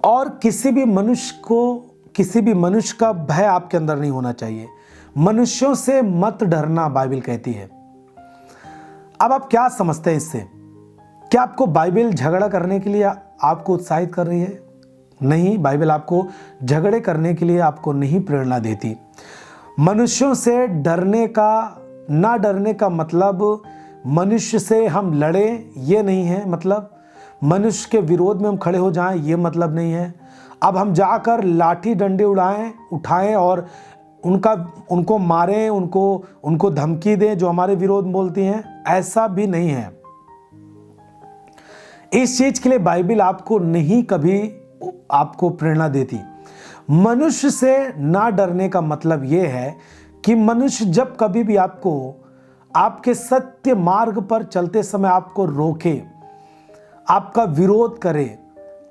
और किसी भी मनुष्य का भय आपके अंदर नहीं होना चाहिए। मनुष्यों से मत डरना बाइबल कहती है। अब आप क्या समझते हैं इससे? क्या आपको बाइबल झगड़ा करने के लिए आपको उत्साहित कर रही है? नहीं, बाइबल आपको झगड़े करने के लिए आपको नहीं प्रेरणा देती। मनुष्यों से ना डरने का मतलब मनुष्य से हम लड़ें ये नहीं है, मतलब मनुष्य के विरोध में हम खड़े हो जाएं ये मतलब नहीं है। अब हम जाकर लाठी डंडे उठाएं और उनको मारें, उनको धमकी दें जो हमारे विरोध बोलती हैं, ऐसा भी नहीं है। इस चीज के लिए बाइबल आपको नहीं कभी आपको प्रेरणा देती। मनुष्य से ना डरने का मतलब यह है कि मनुष्य जब कभी भी आपके सत्य मार्ग पर चलते समय आपको रोके, आपका विरोध करे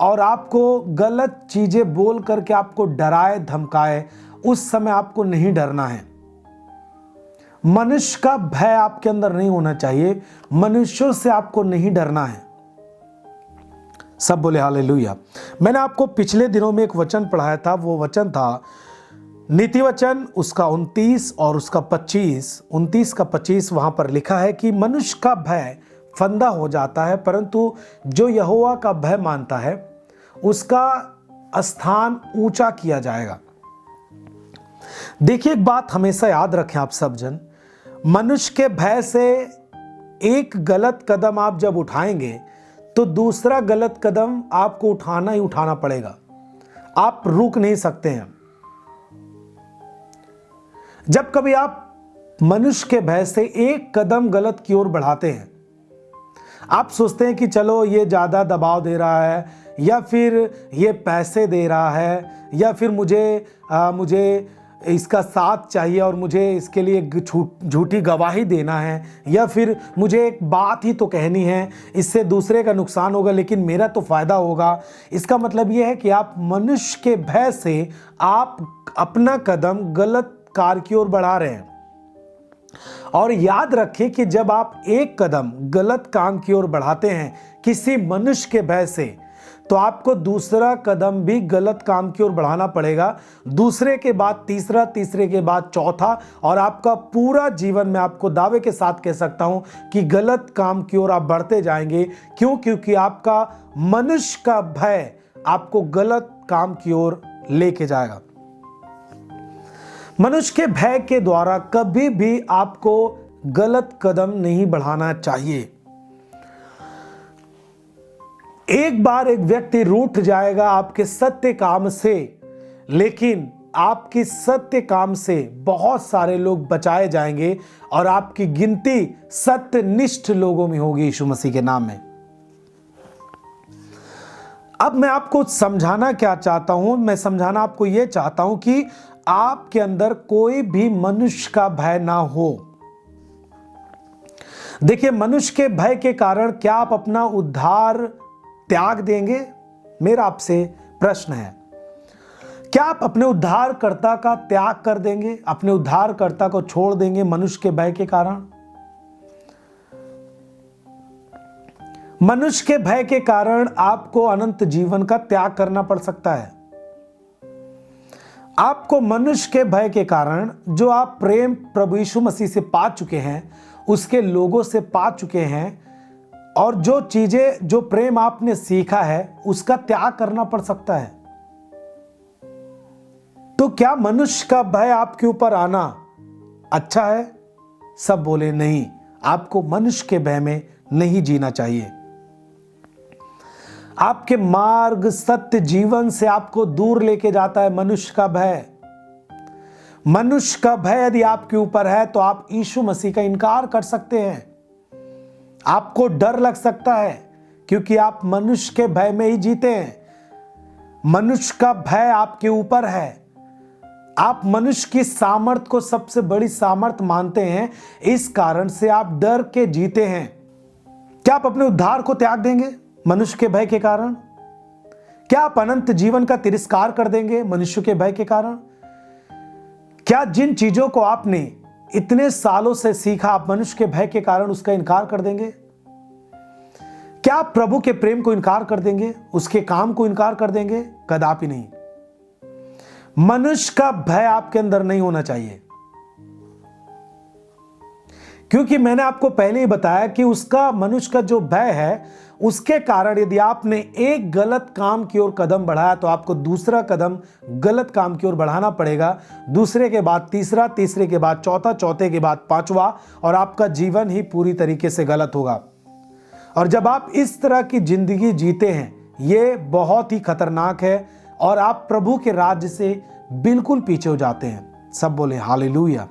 और आपको गलत चीजें बोल करके आपको डराए धमकाए, उस समय आपको नहीं डरना है। मनुष्य का भय आपके अंदर नहीं होना चाहिए। मनुष्यों से आपको नहीं डरना है। सब बोले हालेलुया। मैंने आपको पिछले दिनों में एक वचन पढ़ाया था। वो वचन था नीति वचन, उसका 29 और उसका 25। 29 का 25 वहां पर लिखा है कि मनुष्य का भय फंदा हो जाता है, परंतु जो यहोवा का भय मानता है उसका स्थान ऊंचा किया जाएगा। देखिए, एक बात हमेशा याद रखें आप सब जन, मनुष्य के भय से एक गलत कदम आप जब उठाएंगे तो दूसरा गलत कदम आपको उठाना ही उठाना पड़ेगा। आप रुक नहीं सकते हैं। जब कभी आप मनुष्य के भय से एक कदम गलत की ओर बढ़ाते हैं, आप सोचते हैं कि चलो ये ज्यादा दबाव दे रहा है, या फिर ये पैसे दे रहा है, या फिर मुझे इसका साथ चाहिए और मुझे इसके लिए झूठी गवाही देना है, या फिर मुझे एक बात ही तो कहनी है, इससे दूसरे का नुकसान होगा लेकिन मेरा तो फायदा होगा। इसका मतलब यह है कि आप मनुष्य के भय से आप अपना कदम गलत कार्य की ओर बढ़ा रहे हैं। और याद रखें कि जब आप एक कदम गलत काम की ओर बढ़ाते हैं किसी मनुष्य के भय से, तो आपको दूसरा कदम भी गलत काम की ओर बढ़ाना पड़ेगा। दूसरे के बाद तीसरा, तीसरे के बाद चौथा, और आपका पूरा जीवन में आपको दावे के साथ कह सकता हूं कि गलत काम की ओर आप बढ़ते जाएंगे। क्यों? क्योंकि आपका मनुष्य का भय आपको गलत काम की ओर लेके जाएगा। मनुष्य के भय के द्वारा कभी भी आपको गलत कदम नहीं बढ़ाना चाहिए। एक बार एक व्यक्ति रूठ जाएगा आपके सत्य काम से, लेकिन आपकी सत्य काम से बहुत सारे लोग बचाए जाएंगे और आपकी गिनती सत्यनिष्ठ लोगों में होगी यीशु मसीह के नाम में। अब मैं आपको समझाना क्या चाहता हूं? मैं समझाना आपको यह चाहता हूं कि आपके अंदर कोई भी मनुष्य का भय ना हो। देखिए, मनुष्य के भय के कारण क्या आप अपना उद्धार त्याग देंगे? मेरा आपसे प्रश्न है, क्या आप अपने उद्धारकर्ता का त्याग कर देंगे? अपने उद्धारकर्ता को छोड़ देंगे मनुष्य के भय के कारण? मनुष्य के भय के कारण आपको अनंत जीवन का त्याग करना पड़ सकता है। आपको मनुष्य के भय के कारण जो आप प्रेम प्रभु यीशु मसीह से पा चुके हैं, उसके लोगों से पा चुके हैं, और जो चीजें, जो प्रेम आपने सीखा है, उसका त्याग करना पड़ सकता है। तो क्या मनुष्य का भय आपके ऊपर आना अच्छा है? सब बोले नहीं, आपको मनुष्य के भय में नहीं जीना चाहिए। आपके मार्ग, सत्य, जीवन से आपको दूर लेके जाता है मनुष्य का भय। मनुष्य का भय यदि आपके ऊपर है तो आप यीशु मसीह का इनकार कर सकते हैं। आपको डर लग सकता है क्योंकि आप मनुष्य के भय में ही जीते हैं। मनुष्य का भय आपके ऊपर है। आप मनुष्य की सामर्थ को सबसे बड़ी सामर्थ मानते हैं, इस कारण से आप डर के जीते हैं। क्या आप अपने उद्धार को त्याग देंगे मनुष्य के भय के कारण? क्या आप अनंत जीवन का तिरस्कार कर देंगे मनुष्य के भय के कारण? क्या जिन चीजों को आपने इतने सालों से सीखा, आप मनुष्य के भय के कारण उसका इनकार कर देंगे? क्या आप प्रभु के प्रेम को इनकार कर देंगे? उसके काम को इनकार कर देंगे? कदापि नहीं। मनुष्य का भय आपके अंदर नहीं होना चाहिए, क्योंकि मैंने आपको पहले ही बताया कि उसका, मनुष्य का जो भय है, उसके कारण यदि आपने एक गलत काम की ओर कदम बढ़ाया तो आपको दूसरा कदम गलत काम की ओर बढ़ाना पड़ेगा, दूसरे के बाद तीसरा, तीसरे के बाद चौथा, चौथे के बाद पांचवा, और आपका जीवन ही पूरी तरीके से गलत होगा। और जब आप इस तरह की जिंदगी जीते हैं, ये बहुत ही खतरनाक है और आप प्रभु के राज्य से बिल्कुल पीछे हो जाते हैं। सब बोले हालेलुया।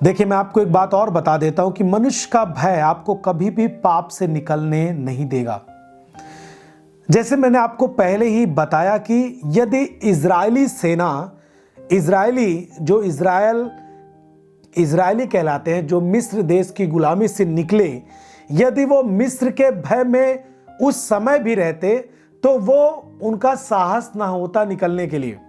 देखिए, मैं आपको एक बात और बता देता हूं कि मनुष्य का भय आपको कभी भी पाप से निकलने नहीं देगा। जैसे मैंने आपको पहले ही बताया कि यदि इजरायली सेना, इजरायली कहलाते हैं, जो मिस्र देश की गुलामी से निकले, यदि वो मिस्र के भय में उस समय भी रहते तो वो उनका साहस ना होता निकलने के लिए।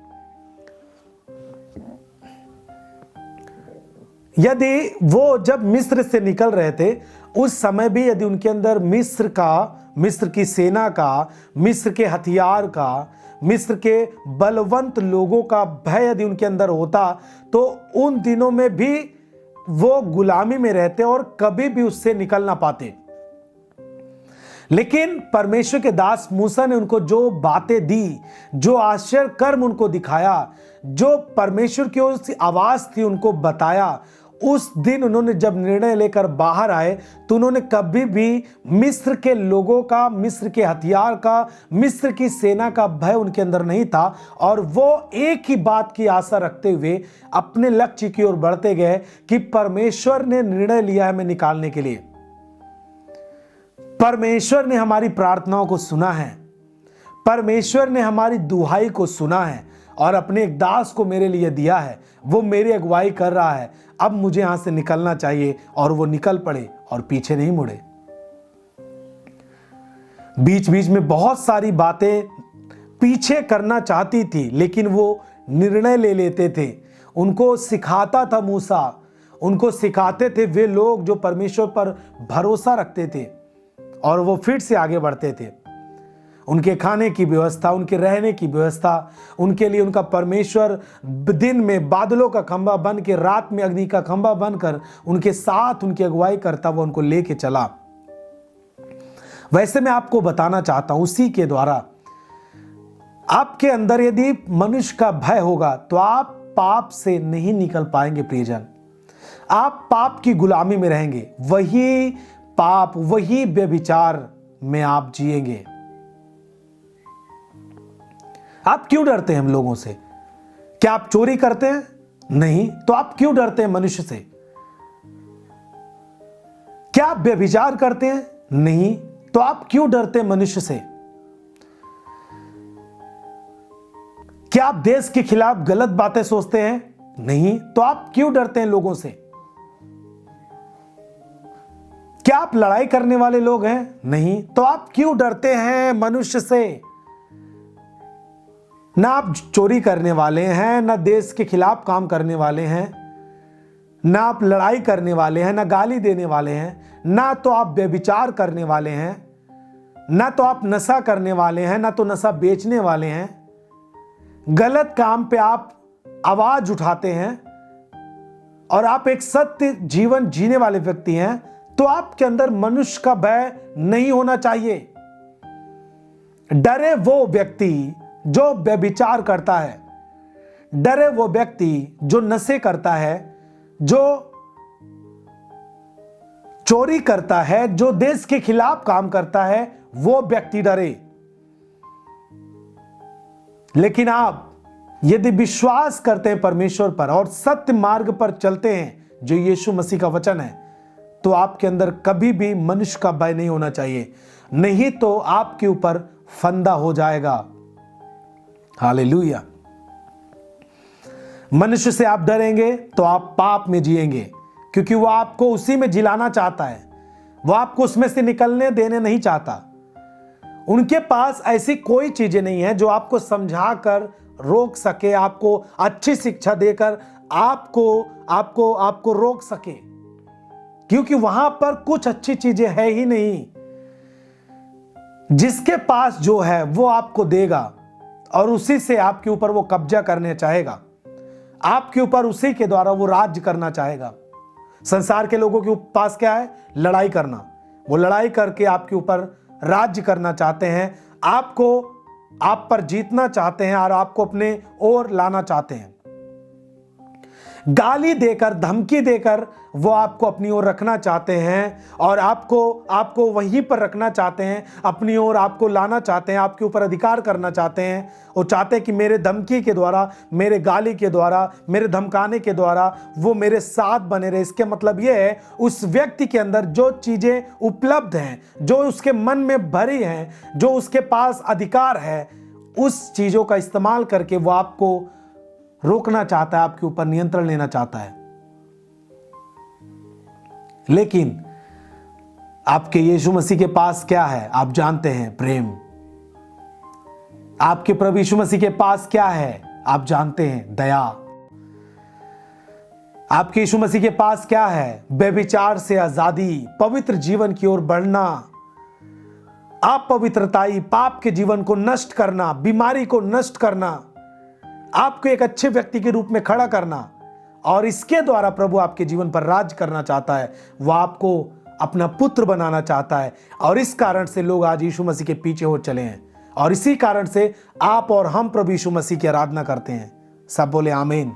यदि वो जब मिस्र से निकल रहे थे उस समय भी यदि उनके अंदर मिस्र की सेना का, मिस्र के हथियार का, मिस्र के बलवंत लोगों का भय यदि उनके अंदर होता तो उन दिनों में भी वो गुलामी में रहते और कभी भी उससे निकल ना पाते। लेकिन परमेश्वर के दास मूसा ने उनको जो बातें दी, जो आश्चर्य कर्म उनको दिखाया, जो परमेश्वर की ओर से आवाज थी उनको बताया, उस दिन उन्होंने जब निर्णय लेकर बाहर आए तो उन्होंने कभी भी मिस्र के लोगों का, मिस्र के हथियार का, मिस्र की सेना का भय उनके अंदर नहीं था, और वो एक ही बात की आशा रखते हुए अपने लक्ष्य की ओर बढ़ते गए कि परमेश्वर ने निर्णय लिया है हमें निकालने के लिए। परमेश्वर ने हमारी प्रार्थनाओं को सुना है, परमेश्वर ने हमारी दुहाई को सुना है और अपने एक दास को मेरे लिए दिया है, वो मेरी अगुवाई कर रहा है। अब मुझे यहां से निकलना चाहिए, और वो निकल पड़े और पीछे नहीं मुड़े। बीच बीच में बहुत सारी बातें पीछे करना चाहती थी, लेकिन वो निर्णय ले लेते थे। उनको सिखाता था मूसा, उनको सिखाते थे वे लोग जो परमेश्वर पर भरोसा रखते थे, और वो फिर से आगे बढ़ते थे। उनके खाने की व्यवस्था, उनके रहने की व्यवस्था, उनके लिए उनका परमेश्वर दिन में बादलों का खंभा बन के, रात में अग्नि का खंभा बनकर उनके साथ उनकी अगुवाई करता, वो उनको लेके चला। वैसे मैं आपको बताना चाहता हूं, उसी के द्वारा आपके अंदर यदि मनुष्य का भय होगा तो आप पाप से नहीं निकल पाएंगे प्रियजन। आप पाप की गुलामी में रहेंगे, वही पाप, वही व्यभिचार में आप जिएंगे। आप क्यों डरते हैं हम लोगों से? क्या आप चोरी करते हैं? नहीं। तो आप क्यों डरते हैं मनुष्य से? क्या आप व्यभिचार करते हैं? नहीं। तो आप क्यों डरते हैं मनुष्य से? क्या आप देश के खिलाफ गलत बातें सोचते हैं? नहीं। तो आप क्यों डरते हैं लोगों से? क्या आप लड़ाई करने वाले लोग हैं? नहीं। तो आप क्यों डरते हैं मनुष्य से? ना आप चोरी करने वाले हैं, ना देश के खिलाफ काम करने वाले हैं, ना आप लड़ाई करने वाले हैं, ना गाली देने वाले हैं, ना तो आप व्यभिचार करने वाले हैं, ना तो आप नशा करने वाले हैं, ना तो नशा बेचने वाले हैं। गलत काम पे आप आवाज उठाते हैं और आप एक सत्य जीवन जीने वाले व्यक्ति हैं, तो आपके अंदर मनुष्य का भय नहीं होना चाहिए। डरे वो व्यक्ति जो व्यभिचार करता है, डरे वो व्यक्ति जो नशे करता है, जो चोरी करता है, जो देश के खिलाफ काम करता है, वो व्यक्ति डरे। लेकिन आप यदि विश्वास करते हैं परमेश्वर पर और सत्य मार्ग पर चलते हैं, जो यीशु मसीह का वचन है, तो आपके अंदर कभी भी मनुष्य का भय नहीं होना चाहिए, नहीं तो आपके ऊपर फंदा हो जाएगा। हालेलुया। मनुष्य से आप डरेंगे तो आप पाप में जिएंगे, क्योंकि वो आपको उसी में जिलाना चाहता है, वो आपको उसमें से निकलने देने नहीं चाहता। उनके पास ऐसी कोई चीजें नहीं है जो आपको समझाकर रोक सके, आपको अच्छी शिक्षा देकर आपको रोक सके, क्योंकि वहां पर कुछ अच्छी चीजें है ही नहीं। जिसके पास जो है वो आपको देगा और उसी से आपके ऊपर वो कब्जा करने चाहेगा, आपके ऊपर उसी के द्वारा वो राज्य करना चाहेगा। संसार के लोगों के पास क्या है? लड़ाई करना। वो लड़ाई करके आपके ऊपर राज्य करना चाहते हैं, आप पर जीतना चाहते हैं और आपको अपने ओर लाना चाहते हैं। गाली देकर, धमकी देकर वो आपको अपनी ओर रखना चाहते हैं और आपको वहीं पर रखना चाहते हैं, अपनी ओर आपको लाना चाहते हैं, आपके ऊपर अधिकार करना चाहते हैं। वो चाहते हैं कि मेरे धमकी के द्वारा, मेरे गाली के द्वारा, मेरे धमकाने के द्वारा वो मेरे साथ बने रहे। इसके मतलब ये है, उस व्यक्ति के अंदर जो चीजें उपलब्ध हैं, जो उसके मन में भरी हैं, जो उसके पास अधिकार है, उस चीजों का इस्तेमाल करके वो आपको रोकना चाहता है, आपके ऊपर नियंत्रण लेना चाहता है। लेकिन आपके यीशु मसीह के पास क्या है? आप जानते हैं, प्रेम। आपके प्रभु यीशु मसीह के पास क्या है? आप जानते हैं, दया। आपके यीशु मसीह के पास क्या है? व्यभिचार से आजादी, पवित्र जीवन की ओर बढ़ना, अपवित्रताई, पाप के जीवन को नष्ट करना, बीमारी को नष्ट करना, आपको एक अच्छे व्यक्ति के रूप में खड़ा करना। और इसके द्वारा प्रभु आपके जीवन पर राज करना चाहता है। वह आपको अपना पुत्र बनाना चाहता है और इस कारण से लोग आज यीशु मसीह के पीछे हो चले हैं और इसी कारण से आप और हम प्रभु यीशु मसीह की आराधना करते हैं। सब बोले आमीन।